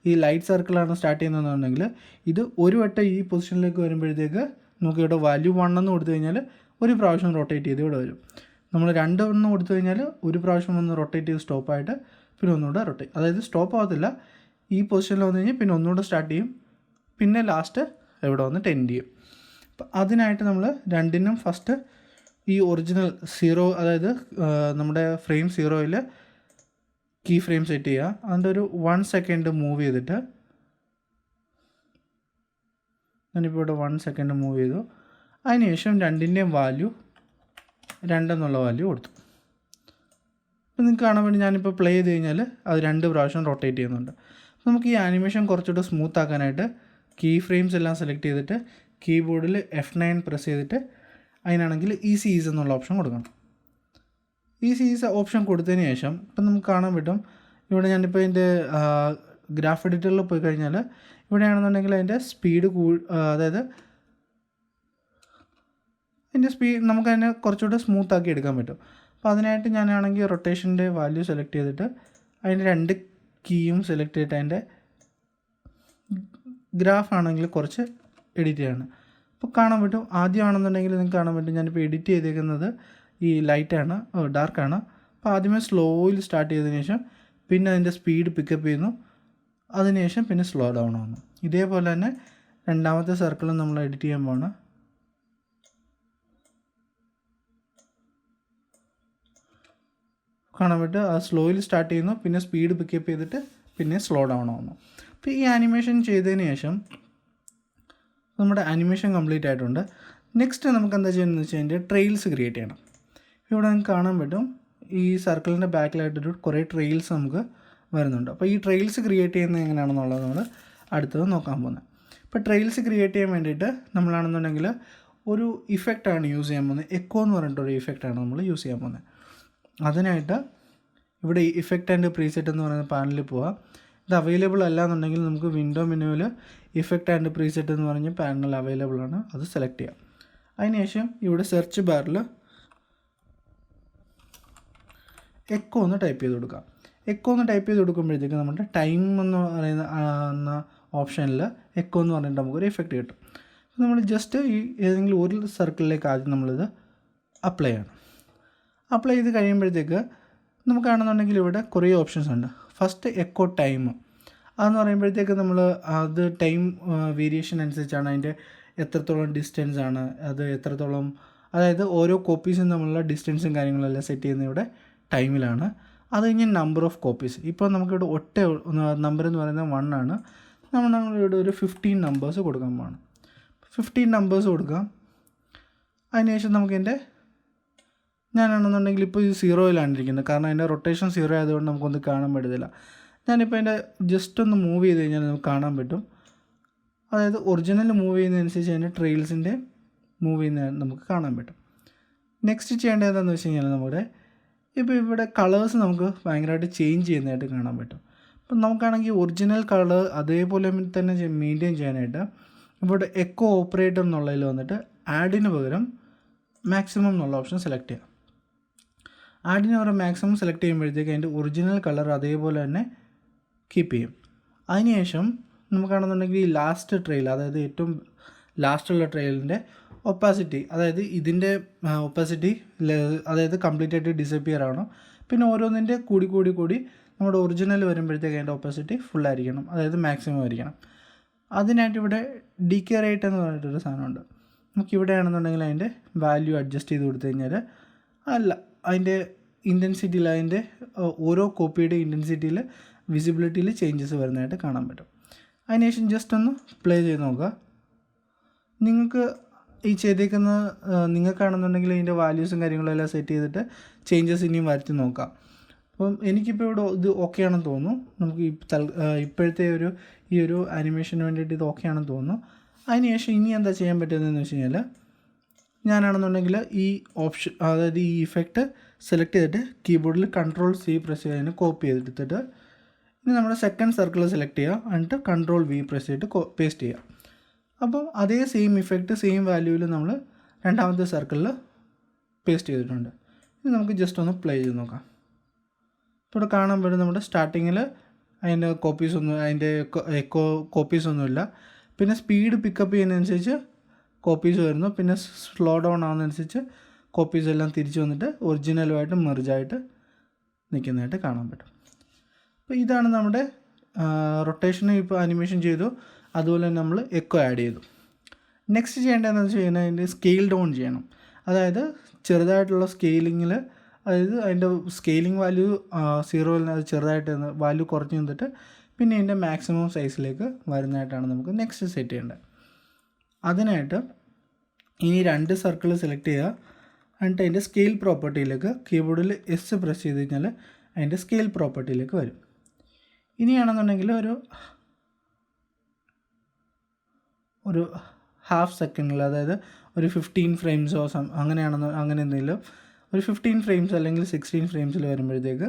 ഈ ലൈറ്റ് സർക്കിളാണ് സ്റ്റാർട്ട് ചെയ്യുന്നതെന്നുണ്ടെങ്കിൽ ഇത് ഒരു വട്ടം ഈ പൊസിഷനിലേക്ക് വരുമ്പോഴത്തേക്ക് നമുക്ക് ഇവിടെ വാല്യൂ 1 എന്ന് കൊടുത്തു കഴിഞ്ഞാൽ ഒരു പ്രാവശ്യം റൊട്ടേറ്റ് ചെയ്ത് ഇവിടെ വരും. നമ്മൾ 2 എന്ന് കൊടുത്തു കഴിഞ്ഞാൽ ഒരു പ്രാവശ്യം ഒന്ന് റൊട്ടേറ്റ് ചെയ്ത് സ്റ്റോപ്പായിട്ട് പിന്നെ ഒന്നുകൂടെ റൊട്ടേറ്റ്, അതായത് സ്റ്റോപ്പ് ആകത്തില്ല, ഈ പൊസിഷനിൽ വന്നു കഴിഞ്ഞാൽ പിന്നെ ഒന്നുകൂടെ സ്റ്റാർട്ട് ചെയ്യും, പിന്നെ ലാസ്റ്റ് എവിടെ വന്ന് ടെൻഡ് ചെയ്യും. അപ്പം അതിനായിട്ട് നമ്മൾ രണ്ടിനും ഫസ്റ്റ് ഈ ഒറിജിനൽ 0, അതായത് നമ്മുടെ ഫ്രെയിം 0യിൽ കീ ഫ്രെയിം സെറ്റ് ചെയ്യുക. അതിൻ്റെ ഒരു 1 സെക്കൻഡ് മൂവ് ചെയ്തിട്ട്, ഞാനിപ്പോൾ ഇവിടെ 1 സെക്കൻഡ് മൂവ് ചെയ്തു. അതിനുശേഷം രണ്ടിൻ്റെയും വാല്യൂ 2 എന്നുള്ള വാല്യൂ കൊടുത്തു. അപ്പോൾ നിങ്ങൾക്ക് കാണാൻ വേണ്ടി ഞാനിപ്പോൾ പ്ലേ ചെയ്ത് കഴിഞ്ഞാൽ അത് 2 പ്രാവശ്യം റൊട്ടേറ്റ് ചെയ്യുന്നുണ്ട്. അപ്പോൾ നമുക്ക് ഈ ആനിമേഷൻ കുറച്ചുകൂടെ സ്മൂത്ത് ആക്കാനായിട്ട് കീ ഫ്രെയിംസ് എല്ലാം സെലക്ട് ചെയ്തിട്ട് കീബോർഡിൽ F9 പ്രസ് ചെയ്തിട്ട് അതിനാണെങ്കിൽ ഈസി ഈസ് എന്നുള്ള ഓപ്ഷൻ കൊടുക്കണം. ഈസി ഈസ് ഓപ്ഷൻ കൊടുത്തതിന് ശേഷം ഇപ്പം നമുക്ക് കാണാൻ പറ്റും, ഇവിടെ ഞാനിപ്പോൾ ഇതിൻ്റെ ഗ്രാഫ് എഡിറ്ററിൽ പോയി കഴിഞ്ഞാൽ ഇവിടെയാണെന്നുണ്ടെങ്കിൽ അതിൻ്റെ സ്പീഡ് അതായത് അതിൻ്റെ സ്പീഡ് നമുക്ക് അതിനെ കുറച്ചുകൂടെ സ്മൂത്ത് ആക്കി എടുക്കാൻ പറ്റും. അപ്പോൾ അതിനായിട്ട് ഞാനാണെങ്കിൽ റൊട്ടേഷൻ്റെ വാല്യൂ സെലക്ട് ചെയ്തിട്ട് അതിൻ്റെ 2 കീയും സെലക്ട് ചെയ്തിട്ട് അതിൻ്റെ ഗ്രാഫ് ആണെങ്കിൽ കുറച്ച് എഡിറ്റ് ചെയ്യാണ്. അപ്പോൾ കാണാൻ പറ്റും, ആദ്യമാണെന്നുണ്ടെങ്കിൽ നിങ്ങൾക്ക് കാണാൻ പറ്റും ഞാനിപ്പോൾ എഡിറ്റ് ചെയ്തേക്കുന്നത് ഈ ലൈറ്റാണ്, ഡാർക്കാണ്. അപ്പോൾ ആദ്യമേ സ്ലോയിൽ സ്റ്റാർട്ട് ചെയ്തതിന് ശേഷം പിന്നെ അതിൻ്റെ സ്പീഡ് പിക്കപ്പ് ചെയ്യുന്നു, അതിനുശേഷം പിന്നെ സ്ലോ ഡൗൺ ആവുന്നു. ഇതേപോലെ തന്നെ രണ്ടാമത്തെ സർക്കിളും നമ്മൾ എഡിറ്റ് ചെയ്യാൻ പോകണം. കാണാൻ പറ്റും ആ സ്ലോയിൽ സ്റ്റാർട്ട് ചെയ്യുന്നു, പിന്നെ സ്പീഡ് പിക്കപ്പ് ചെയ്തിട്ട് പിന്നെ സ്ലോ ഡൗൺ ആവുന്നു. അപ്പോൾ ഈ ആനിമേഷൻ ചെയ്തതിന് ശേഷം നമ്മുടെ ആനിമേഷൻ കംപ്ലീറ്റ് ആയിട്ടുണ്ട്. നെക്സ്റ്റ് നമുക്ക് എന്താ ചെയ്യുന്നതെന്ന് വെച്ചാൽ അതിൻ്റെ ട്രെയിൽസ് ക്രിയേറ്റ് ചെയ്യണം. ഇവിടെ നമുക്ക് കാണാൻ പറ്റും ഈ സർക്കിളിൻ്റെ ബാക്കിലായിട്ടൊരു കുറേ ട്രെയിൽസ് നമുക്ക് വരുന്നുണ്ട്. അപ്പോൾ ഈ ട്രെയിൽസ് ക്രിയേറ്റ് ചെയ്യുന്നത് എങ്ങനെയാണെന്നുള്ളത് നമ്മൾ അടുത്തത് നോക്കാൻ പോകുന്നത്. ഇപ്പോൾ ട്രെയിൽസ് ക്രിയേറ്റ് ചെയ്യാൻ വേണ്ടിയിട്ട് നമ്മളാണെന്നുണ്ടെങ്കിൽ ഒരു ഇഫക്റ്റാണ് യൂസ് ചെയ്യാൻ പോകുന്നത്. എക്കോ എന്ന് പറഞ്ഞിട്ടൊരു ഇഫക്റ്റാണ് നമ്മൾ യൂസ് ചെയ്യാൻ പോകുന്നത്. അതിനായിട്ട് ഇവിടെ ഇഫക്റ്റ് ആൻഡ് പ്രീസെറ്റ് എന്ന് പറയുന്ന പാനലിൽ പോവാം. ഇത് അവൈലബിൾ അല്ല എന്നുണ്ടെങ്കിൽ നമുക്ക് വിൻഡോ മെനുവിൽ ഇഫക്റ്റ് ആൻഡ് പ്രീസെറ്റ് എന്ന് പറഞ്ഞ പാനൽ അവൈലബിൾ ആണ്, അത് സെലക്ട് ചെയ്യാം. അതിനുശേഷം ഇവിടെ സെർച്ച് ബാറിൽ എക്കോ ഒന്ന് ടൈപ്പ് ചെയ്ത് കൊടുക്കാം. എക്കോ ഒന്ന് ടൈപ്പ് ചെയ്ത് കൊടുക്കുമ്പോഴത്തേക്ക് നമ്മുടെ ടൈം എന്ന് പറയുന്ന ഓപ്ഷനിൽ എക്കോ എന്ന് പറഞ്ഞിട്ട് നമുക്കൊരു ഇഫക്റ്റ് കിട്ടും. അപ്പോൾ നമ്മൾ ജസ്റ്റ് ഈ ഏതെങ്കിലും ഒരു സർക്കിളിലേക്ക് ആദ്യം നമ്മളിത് അപ്ലൈ ചെയ്യണം. അപ്ലൈ ചെയ്ത് കഴിയുമ്പോഴത്തേക്ക് നമുക്ക് കാണുന്നുണ്ടെങ്കിൽ ഇവിടെ കുറേ ഓപ്ഷൻസ് ഉണ്ട്. ഫസ്റ്റ് എക്കോ ടൈം, അതെന്ന് പറയുമ്പോഴത്തേക്ക് നമ്മൾ അത് ടൈം വേരിയേഷൻ അനുസരിച്ചാണ് അതിൻ്റെ എത്രത്തോളം ഡിസ്റ്റൻസ് ആണ്, അത് എത്രത്തോളം, അതായത് ഓരോ കോപ്പീസും തമ്മിലുള്ള ഡിസ്റ്റൻസും കാര്യങ്ങളെല്ലാം സെറ്റ് ചെയ്യുന്നത് ഇവിടെ ടൈമിലാണ്. അത് കഴിഞ്ഞ് നമ്പർ ഓഫ് കോപ്പീസ്, ഇപ്പോൾ നമുക്കിവിടെ ഒറ്റ നമ്പർ എന്ന് പറയുന്നത് 1 ആണ്. നമ്മളിവിടെ ഒരു 15 നമ്പേഴ്സ് കൊടുക്കാൻ പോവാണ്. 15 നമ്പേഴ്സ് കൊടുക്കാം. അതിനുശേഷം നമുക്കിതിൻ്റെ ഞാനാണെന്നുണ്ടെങ്കിൽ ഇപ്പോൾ ഇത് 0യിലാണ് ഇരിക്കുന്നത്, കാരണം അതിൻ്റെ റൊട്ടേഷൻ 0 ആയതുകൊണ്ട് നമുക്കൊന്നും കാണാൻ പറ്റത്തില്ല. ഞാനിപ്പോൾ അതിൻ്റെ ജസ്റ്റ് ഒന്ന് മൂവ് ചെയ്ത് കഴിഞ്ഞാൽ നമുക്ക് കാണാൻ പറ്റും. അതായത് ഒറിജിനൽ മൂവ് ചെയ്യുന്നതനുസരിച്ച് അതിൻ്റെ ട്രെയിൽസിൻ്റെ മൂവ് ചെയ്യുന്ന നമുക്ക് കാണാൻ പറ്റും. നെക്സ്റ്റ് ചെയ്യേണ്ടത് എന്താണെന്ന് വെച്ച് കഴിഞ്ഞാൽ നമ്മുടെ ഇപ്പോൾ ഇവിടെ കളേഴ്സ് നമുക്ക് ഭയങ്കരമായിട്ട് ചേഞ്ച് ചെയ്യുന്നതായിട്ട് കാണാൻ പറ്റും. അപ്പം നമുക്കാണെങ്കിൽ ഒറിജിനൽ കളർ അതേപോലെ തന്നെ മെയിൻറ്റെയിൻ ചെയ്യാനായിട്ട് ഇവിടെ എക്കോ ഓപ്പറേറ്റർ എന്നുള്ളതിൽ വന്നിട്ട് ആഡിന് പകരം മാക്സിമം എന്നുള്ള ഓപ്ഷൻ സെലക്ട് ചെയ്യാം. ആഡിന് പകരം മാക്സിമം സെലക്ട് ചെയ്യുമ്പോഴത്തേക്ക് അതിൻ്റെ ഒറിജിനൽ കളർ അതേപോലെ തന്നെ കീപ്പ് ചെയ്യും. അതിനുശേഷം നമുക്കാണെന്നുണ്ടെങ്കിൽ ഈ ലാസ്റ്റ് ട്രെയിൽ, അതായത് ഏറ്റവും ലാസ്റ്റുള്ള ട്രെയിലിൻ്റെ ഒപ്പാസിറ്റി, അതായത് ഇതിൻ്റെ ഒപ്പാസിറ്റി അതായത് കംപ്ലീറ്റ് ആയിട്ട് ഡിസപ്പിയർ ആവണം. പിന്നെ ഓരോന്നിൻ്റെ കൂടി നമ്മുടെ ഒറിജിനൽ വരുമ്പോഴത്തേക്ക് അതിൻ്റെ ഒപ്പാസിറ്റി ഫുള്ളായിരിക്കണം, അതായത് മാക്സിമം ആയിരിക്കണം. അതിനായിട്ട് ഇവിടെ ഡികെ റേറ്റ് എന്ന് പറഞ്ഞിട്ടൊരു സാധനമുണ്ട്. നമുക്കിവിടെ ആണെന്നുണ്ടെങ്കിൽ അതിൻ്റെ വാല്യൂ അഡ്ജസ്റ്റ് ചെയ്ത് കൊടുത്തു കഴിഞ്ഞാൽ അതിൻ്റെ ഇൻറ്റൻസിറ്റിയിൽ, അതിൻ്റെ ഓരോ കോപ്പിയുടെ ഇൻറ്റൻസിറ്റിയിൽ വിസിബിലിറ്റിയിൽ ചേഞ്ചസ് വരുന്നതായിട്ട് കാണാൻ പറ്റും. അതിനുശേഷം ജസ്റ്റ് ഒന്ന് പ്ലേ ചെയ്ത് നോക്കുക. നിങ്ങൾക്ക് ഈ ചെയ്തേക്കുന്ന നിങ്ങൾക്കാണെന്നുണ്ടെങ്കിൽ ഇതിൻ്റെ വാല്യൂസും കാര്യങ്ങളും എല്ലാം സെറ്റ് ചെയ്തിട്ട് ചേഞ്ചസ് ഇനിയും വരുത്തി നോക്കാം. അപ്പം എനിക്കിപ്പോൾ ഇവിടെ ഇത് ഓക്കെ ആണെന്ന് തോന്നുന്നു. നമുക്ക് ഇപ്പോഴത്തെ ഈ ഒരു ആനിമേഷന് വേണ്ടിയിട്ട് ഇത് ഓക്കെ ആണെന്ന് തോന്നുന്നു. അതിനുശേഷം ഇനി എന്താ ചെയ്യാൻ പറ്റുന്നതെന്ന് വെച്ച് കഴിഞ്ഞാൽ ഞാനാണെന്നുണ്ടെങ്കിൽ ഈ ഓപ്ഷൻ, അതായത് ഈ ഇഫക്റ്റ് സെലക്ട് ചെയ്തിട്ട് കീബോർഡിൽ Ctrl+C പ്രസ് ചെയ്തതിന് കോപ്പി ചെയ്തെടുത്തിട്ട് ഇനി നമ്മുടെ സെക്കൻഡ് സർക്കിൾ സെലക്ട് ചെയ്യുക, എന്നിട്ട് Ctrl+V പ്രസ് ചെയ്തിട്ട് പേസ്റ്റ് ചെയ്യുക. അപ്പം അതേ സെയിം ഇഫക്റ്റ് സെയിം വാല്യൂവിൽ നമ്മൾ രണ്ടാമത്തെ സർക്കിളിൽ പേസ്റ്റ് ചെയ്തിട്ടുണ്ട്. ഇനി നമുക്ക് ജസ്റ്റ് ഒന്ന് പ്ലേ ചെയ്ത് നോക്കാം. ഇപ്പോൾ ഇവിടെ കാണാൻ പറ്റും നമ്മുടെ സ്റ്റാർട്ടിങ്ങിൽ അതിൻ്റെ അതിൻ്റെ എക്കോ കോപ്പീസൊന്നുമില്ല. പിന്നെ സ്പീഡ് പിക്കപ്പ് ചെയ്യുന്നതനുസരിച്ച് കോപ്പീസ് വരുന്നു. പിന്നെ സ്ലോ ഡൗൺ ആവുന്നതനുസരിച്ച് കോപ്പീസ് എല്ലാം തിരിച്ച് വന്നിട്ട് ഒറിജിനലുമായിട്ട് മെർജായിട്ട് നിൽക്കുന്നതായിട്ട് കാണാൻ പറ്റും. അപ്പോൾ ഇതാണ് നമ്മുടെ റൊട്ടേഷന് ഇപ്പോൾ അനിമേഷൻ ചെയ്തു, അതുപോലെ തന്നെ നമ്മൾ എക്കോ ആഡ് ചെയ്തു. നെക്സ്റ്റ് ചെയ്യേണ്ടതെന്ന് വെച്ച് കഴിഞ്ഞാൽ അതിൻ്റെ സ്കെയിൽ ഡൗൺ ചെയ്യണം. അതായത് ചെറുതായിട്ടുള്ള സ്കെയിലിങ്ങിൽ, അതായത് അതിൻ്റെ സ്കെയിലിംഗ് വാല്യൂ 0ൽ അത് ചെറുതായിട്ട് വാല്യൂ കുറഞ്ഞ് നിന്നിട്ട് പിന്നെ അതിൻ്റെ മാക്സിമം സൈസിലേക്ക് വരുന്നതായിട്ടാണ് നമുക്ക് നെക്സ്റ്റ് സെറ്റ് ചെയ്യേണ്ടത്. അതിനായിട്ട് ഇനി 2 സർക്കിൾ സെലക്ട് ചെയ്യുക, എന്നിട്ട് അതിൻ്റെ സ്കെയിൽ പ്രോപ്പർട്ടിയിലേക്ക് കീബോർഡിൽ S പ്രസ് ചെയ്ത് കഴിഞ്ഞാൽ അതിൻ്റെ സ്കെയിൽ പ്രോപ്പർട്ടിയിലേക്ക് വരും. ഇനിയാണെന്നുണ്ടെങ്കിൽ ഒരു ഹാഫ് സെക്കൻഡിൽ, അതായത് ഒരു 15 ഫ്രെയിംസോ അങ്ങനെ എന്തെങ്കിലും ഒരു 15 ഫ്രെയിംസ് അല്ലെങ്കിൽ 16 ഫ്രെയിംസിൽ വരുമ്പോഴത്തേക്ക്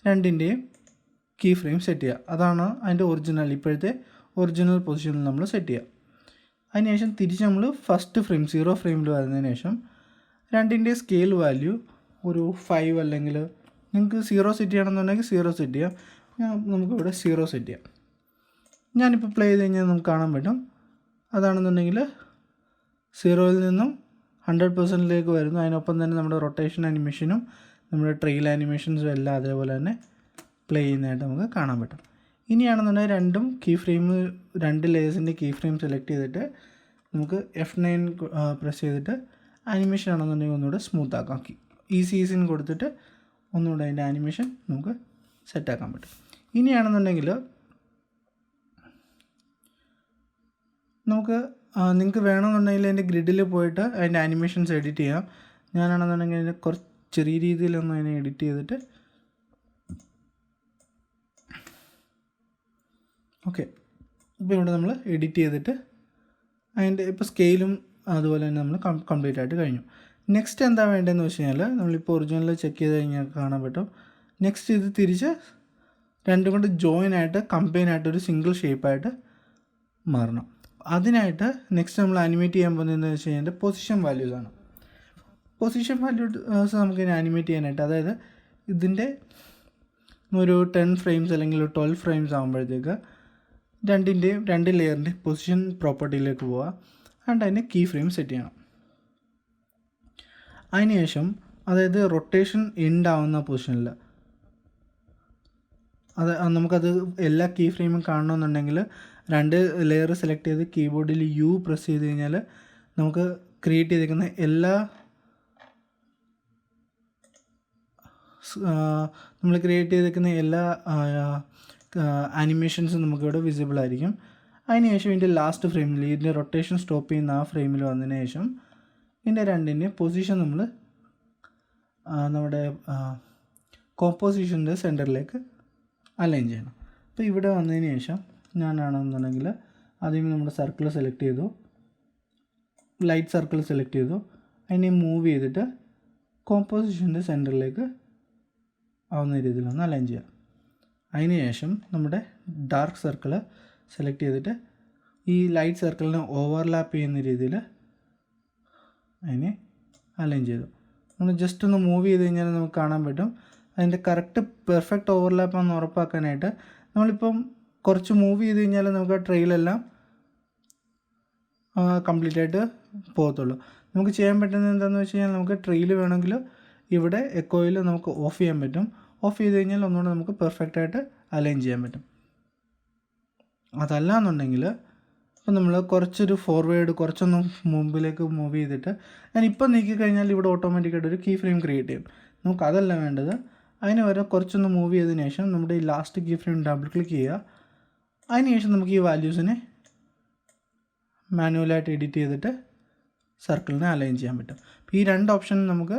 രണ്ടിൻ്റെയും കീ ഫ്രെയിം സെറ്റ് ചെയ്യുക. അതാണ് അതിൻ്റെ ഇപ്പോഴത്തെ ഒറിജിനൽ പൊസിഷനിൽ നമ്മൾ സെറ്റ് ചെയ്യുക. അതിനുശേഷം തിരിച്ച് നമ്മൾ ഫസ്റ്റ് ഫ്രെയിം 0 ഫ്രെയിമിൽ വരുന്നതിന് ശേഷം രണ്ടിൻ്റെ സ്കെയിൽ വാല്യൂ ഒരു 5 അല്ലെങ്കിൽ നിങ്ങൾക്ക് 0 സെറ്റ് ചെയ്യണമെന്നുണ്ടെങ്കിൽ 0 സെറ്റ് ചെയ്യാം. നമുക്കിവിടെ 0 സെറ്റ് ചെയ്യാം. ഞാനിപ്പോൾ പ്ലേ ചെയ്ത് കഴിഞ്ഞാൽ നമുക്ക് കാണാൻ പറ്റും. അതാണെന്നുണ്ടെങ്കിൽ 0ൽ നിന്നും 100%ലേക്ക് വരുന്നു. അതിനൊപ്പം തന്നെ നമ്മുടെ റൊട്ടേഷൻ ആനിമേഷനും നമ്മുടെ ട്രെയിൽ ആനിമേഷൻസും എല്ലാം അതേപോലെ തന്നെ പ്ലേ ചെയ്യുന്നതായിട്ട് നമുക്ക് കാണാൻ പറ്റും. ഇനിയാണെന്നുണ്ടെങ്കിൽ രണ്ട് ലേയേഴ്സിൻ്റെ കീ ഫ്രെയിം സെലക്ട് ചെയ്തിട്ട് നമുക്ക് F9 പ്രസ് ചെയ്തിട്ട് ആനിമേഷൻ ആണെന്നുണ്ടെങ്കിൽ ഒന്നുകൂടെ സ്മൂത്ത് ആക്കാം. ഈസിൻ കൊടുത്തിട്ട് ഒന്നുകൂടെ അതിൻ്റെ ആനിമേഷൻ നമുക്ക് സെറ്റാക്കാൻ പറ്റും. ഇനിയാണെന്നുണ്ടെങ്കിൽ നിങ്ങൾക്ക് വേണമെന്നുണ്ടെങ്കിൽ അതിൻ്റെ ഗ്രിഡിൽ പോയിട്ട് അതിൻ്റെ ആനിമേഷൻസ് എഡിറ്റ് ചെയ്യാം. ഞാനാണെന്നുണ്ടെങ്കിൽ അതിൻ്റെ കുറച്ച് ചെറിയ രീതിയിലൊന്ന് അതിനെ എഡിറ്റ് ചെയ്തിട്ട് ഓക്കെ. ഇപ്പോൾ ഇവിടെ നമ്മൾ എഡിറ്റ് ചെയ്തിട്ട് അതിൻ്റെ ഇപ്പോൾ സ്കെയിലും അതുപോലെ തന്നെ നമ്മൾ കംപ്ലീറ്റ് ആയിട്ട് കഴിഞ്ഞു. നെക്സ്റ്റ് എന്താ വേണ്ടതെന്ന് വെച്ച് കഴിഞ്ഞാൽ നമ്മളിപ്പോൾ ഒറിജിനൽ ചെക്ക് ചെയ്ത് കഴിഞ്ഞാൽ കാണാൻ പറ്റും. നെക്സ്റ്റ് ഇത് തിരിച്ച് രണ്ടും കൊണ്ട് ജോയിൻ ആയിട്ട് കമ്പൈൻ ആയിട്ട് ഒരു സിംഗിൾ ഷേപ്പായിട്ട് മാറണം. അതിനായിട്ട് നെക്സ്റ്റ് നമ്മൾ ആനിമേറ്റ് ചെയ്യാൻ പോകുന്നതെന്ന് വെച്ച് കഴിഞ്ഞാൽ പൊസിഷൻ വാല്യൂസാണ്. പൊസിഷൻ വാല്യൂസ് നമുക്കിനി ആനിമേറ്റ് ചെയ്യാനായിട്ട്, അതായത് ഇതിൻ്റെ ഒരു 10 ഫ്രെയിംസ് അല്ലെങ്കിൽ 12 ഫ്രെയിംസ് ആകുമ്പോഴത്തേക്ക് രണ്ട് ലെയറിൻ്റെ പൊസിഷൻ പ്രോപ്പർട്ടിയിലേക്ക് പോവുക, എന്നിട്ട് അതിൻ്റെ കീ ഫ്രെയിം സെറ്റ് ചെയ്യണം. അതിനുശേഷം അതായത് റൊട്ടേഷൻ എൻഡ് ആവുന്ന പൊസിഷനിൽ നമുക്കത് എല്ലാ കീ ഫ്രെയിമും കാണണമെന്നുണ്ടെങ്കിൽ 2 ലെയർ സെലക്ട് ചെയ്ത് കീബോർഡിൽ U പ്രസ് ചെയ്ത് കഴിഞ്ഞാൽ നമുക്ക് ക്രിയേറ്റ് ചെയ്തിരിക്കുന്ന എല്ലാ ആനിമേഷൻസും നമുക്കിവിടെ വിസിബിൾ ആയിരിക്കും. അതിനുശേഷം ഇതിൻ്റെ ലാസ്റ്റ് ഫ്രെയിമിൽ ഇതിൻ്റെ റൊട്ടേഷൻ സ്റ്റോപ്പ് ചെയ്യുന്ന ആ ഫ്രെയിമിൽ വന്നതിന് ശേഷം ഇതിൻ്റെ രണ്ടിൻ്റെയും പൊസിഷൻ നമ്മൾ നമ്മുടെ കോമ്പോസിഷൻ്റെ സെൻറ്ററിലേക്ക് അലൈൻ ചെയ്യണം. അപ്പോൾ ഇവിടെ വന്നതിന് ശേഷം ഞാനാണെന്നുണ്ടെങ്കിൽ ആദ്യമേ നമ്മുടെ സർക്കിൾ സെലക്ട് ചെയ്തു, ലൈറ്റ് സർക്കിൾ സെലക്ട് ചെയ്തു, അതിനെ മൂവ് ചെയ്തിട്ട് കോമ്പോസിഷൻ്റെ സെൻറ്ററിലേക്ക് ആവുന്ന രീതിയിലൊന്ന് അലൈൻ ചെയ്യാം. അതിനുശേഷം നമ്മുടെ ഡാർക്ക് സർക്കിൾ സെലക്ട് ചെയ്തിട്ട് ഈ ലൈറ്റ് സർക്കിളിനെ ഓവർലാപ്പ് ചെയ്യുന്ന രീതിയിൽ അതിനെ അലൈൻ ചെയ്തു. നമ്മൾ ജസ്റ്റ് ഒന്ന് മൂവ് ചെയ്ത് കഴിഞ്ഞാൽ നമുക്ക് കാണാൻ പറ്റും. അതിൻ്റെ കറക്റ്റ് പെർഫെക്റ്റ് ഓവർലാപ്പാണെന്ന് ഉറപ്പാക്കാനായിട്ട് നമ്മളിപ്പം കുറച്ച് മൂവ് ചെയ്ത് കഴിഞ്ഞാൽ നമുക്ക് ആ ട്രെയിലെല്ലാം കംപ്ലീറ്റ് ആയിട്ട് പോകത്തുള്ളൂ. നമുക്ക് ചെയ്യാൻ പറ്റുന്നത് എന്താണെന്ന് വെച്ച് കഴിഞ്ഞാൽ നമുക്ക് ട്രെയിൽ വേണമെങ്കിൽ ഇവിടെ എക്കോയിൽ നമുക്ക് ഓഫ് ചെയ്യാൻ പറ്റും. ഓഫ് ചെയ്ത് കഴിഞ്ഞാൽ ഒന്നുകൂടെ നമുക്ക് പെർഫെക്റ്റായിട്ട് അലൈൻ ചെയ്യാൻ പറ്റും. അതല്ല എന്നുണ്ടെങ്കിൽ ഇപ്പം നമ്മൾ കുറച്ചൊരു ഫോർവേഡ് കുറച്ചൊന്ന് മുമ്പിലേക്ക് മൂവ് ചെയ്തിട്ട് ഞാനിപ്പം നീക്കിക്കഴിഞ്ഞാൽ ഇവിടെ ഓട്ടോമാറ്റിക്കായിട്ട് ഒരു കീ ഫ്രെയിം ക്രിയേറ്റ് ചെയ്യും. നമുക്കതല്ല വേണ്ടത്. അതിന് വരെ കുറച്ചൊന്ന് മൂവ് ചെയ്തതിന് ശേഷം നമ്മുടെ ഈ last key frame double click ചെയ്യുക. അതിന് ശേഷം നമുക്ക് ഈ വാല്യൂസിനെ മാനുവലായിട്ട് എഡിറ്റ് ചെയ്തിട്ട് സർക്കിളിനെ അലൈൻ ചെയ്യാൻ പറ്റും. അപ്പോൾ ഈ രണ്ട് ഓപ്ഷൻ നമുക്ക്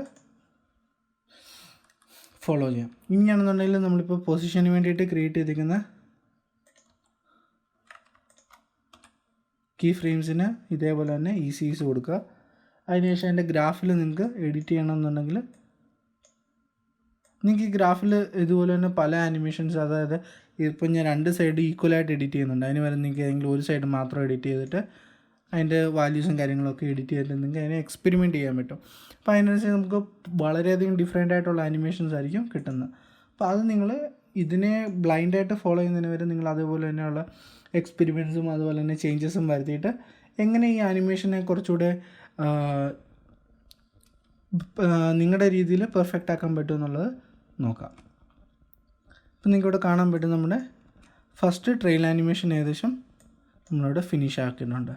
ഫോളോ ചെയ്യാം. ഇനിയാണെന്നുണ്ടെങ്കിൽ നമ്മളിപ്പോൾ പൊസിഷന് വേണ്ടിയിട്ട് ക്രിയേറ്റ് ചെയ്തിരിക്കുന്ന കീ ഫ്രെയിംസിന് ഇതേപോലെ തന്നെ ഈസീസ് കൊടുക്കുക. അതിനുശേഷം അതിൻ്റെ ഗ്രാഫിൽ നിങ്ങൾക്ക് എഡിറ്റ് ചെയ്യണമെന്നുണ്ടെങ്കിൽ നിങ്ങൾക്ക് ഈ ഗ്രാഫിൽ ഇതുപോലെ തന്നെ പല ആനിമേഷൻസ്, അതായത് ഇപ്പം ഞാൻ രണ്ട് സൈഡ് ഈക്വലായിട്ട് എഡിറ്റ് ചെയ്യുന്നുണ്ട്. അതിന് വരെ നിങ്ങൾക്ക് ഏതെങ്കിലും ഒരു സൈഡ് മാത്രം എഡിറ്റ് ചെയ്തിട്ട് അതിൻ്റെ വാല്യൂസും കാര്യങ്ങളൊക്കെ എഡിറ്റ് ചെയ്തിട്ട് നിങ്ങൾക്ക് അതിനെ എക്സ്പെരിമെൻറ്റ് ചെയ്യാൻ പറ്റും. അപ്പോൾ അതിനനുസരിച്ച് നമുക്ക് വളരെയധികം ഡിഫറെൻ്റ് ആയിട്ടുള്ള ആനിമേഷൻസ് ആയിരിക്കും കിട്ടുന്നത്. അപ്പോൾ അത് നിങ്ങൾ ഇതിനെ ബ്ലൈൻഡായിട്ട് ഫോളോ ചെയ്യുന്നതിന് വരെ നിങ്ങൾ അതേപോലെ തന്നെയുള്ള എക്സ്പെരിമെൻറ്റ്സും അതുപോലെ തന്നെ ചേഞ്ചസും വരുത്തിയിട്ട് എങ്ങനെ ഈ ആനിമേഷനെ കുറച്ചുകൂടെ നിങ്ങളുടെ രീതിയിൽ പെർഫെക്റ്റ് ആക്കാൻ പറ്റും എന്നുള്ളത് നോക്കാം. ഇപ്പം നിങ്ങൾക്കിവിടെ കാണാൻ പറ്റും നമ്മുടെ ഫസ്റ്റ് ട്രെയിൽ ആനിമേഷൻ ഏകദേശം നമ്മളിവിടെ ഫിനിഷ് ആക്കിയിട്ടുണ്ട്.